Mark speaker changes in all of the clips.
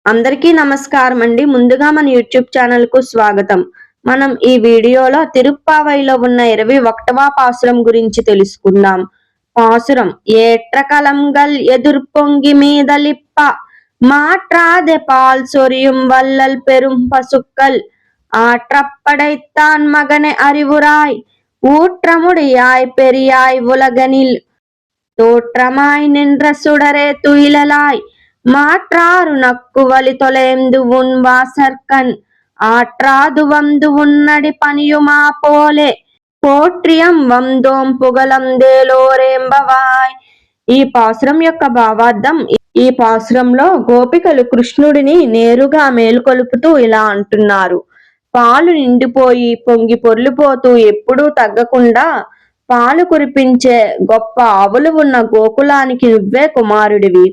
Speaker 1: అందరికీ నమస్కారం అండి. ముందుగా మన యూట్యూబ్ ఛానల్ కు స్వాగతం. మనం ఈ వీడియోలో తిరుప్పావైలో ఉన్న 21వ పాసురం గురించి తెలుసుకుందాం. పాసురం ఏట్ర కలంగల్ ఎదుర్పొంగి మీదలిప్ప மாற்றாதே பால் சொரியும் வள்ளல் பெரும் பசுக்கள் ஆற்றப்படைத்தான் மகனே அறிவுராய் ஊற்றமுடியாய் பெரியாய் உலகனில் தோற்றமாய் நின்ற சுடரே துயிலலாய் மாற்றாறு நக்குவலி தொலைந்து உன் வாசற்கண் ஆற்றாது வந்து உன்னடி பணியுமா పోలే పోట్రియం వందోం పుగలం దేలోరేంబవాయ్. ఈ పాసురం యొక్క భావార్థం, ఈ పాసురంలో గోపికలు కృష్ణుడిని నేరుగా మేలుకొలుపుతూ ఇలా అంటున్నారు. పాలు నిండిపోయి పొంగి పొర్లిపోతూ ఎప్పుడూ తగ్గకుండా పాలు కురిపించే గొప్ప ఆవులు ఉన్న గోకులానికి నువ్వే కుమారుడివి.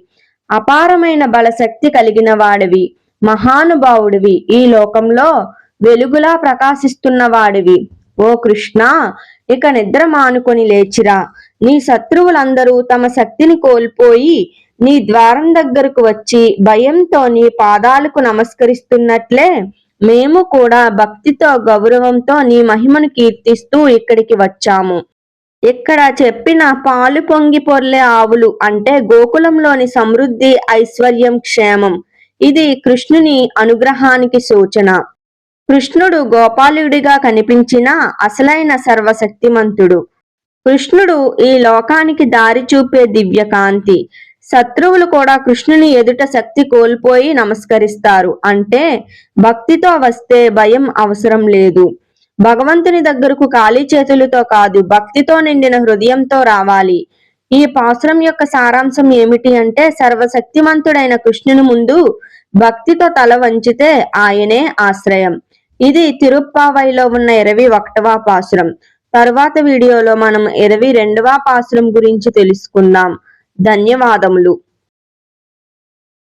Speaker 1: అపారమైన బలశక్తి కలిగిన వాడివి, మహానుభావుడివి, ఈ లోకంలో వెలుగులా ప్రకాశిస్తున్న వాడివి. ఓ కృష్ణ, ఇక నిద్ర మానుకొని లేచిరా. నీ శత్రువులందరూ తమ శక్తిని కోల్పోయి నీ ద్వారం దగ్గరకు వచ్చి భయంతో నీ పాదాలకు నమస్కరిస్తున్నట్లే మేము కూడా భక్తితో గౌరవంతో నీ మహిమను కీర్తిస్తూ ఇక్కడికి వచ్చాము. ఇక్కడ చెప్పిన పాలు పొంగి పొర్లే ఆవులు అంటే గోకులంలోని సమృద్ధి, ఐశ్వర్యం, క్షేమం. ఇది కృష్ణుని అనుగ్రహానికి సూచన. కృష్ణుడు గోపాలుడిగా కనిపించిన అసలైన సర్వశక్తిమంతుడు. కృష్ణుడు ఈ లోకానికి దారి చూపే దివ్యకాంతి. శత్రువులు కూడా కృష్ణుని ఎదుట శక్తి కోల్పోయి నమస్కరిస్తారు. అంటే భక్తితో వస్తే భయం అవసరం లేదు. భగవంతుని దగ్గరకు ఖాళీ చేతులతో కాదు, భక్తితో నిండిన హృదయంతో రావాలి. ఈ పాసురం యొక్క సారాంశం ఏమిటి అంటే, సర్వశక్తిమంతుడైన కృష్ణుని ముందు భక్తితో తల వంచితే ఆయనే ఆశ్రయం. ఇది తిరుప్పావైలో ఉన్న 21వ పాసురం. తరువాత వీడియోలో మనం 22వ పాసురం గురించి తెలుసుకుందాం. ధన్యవాదములు.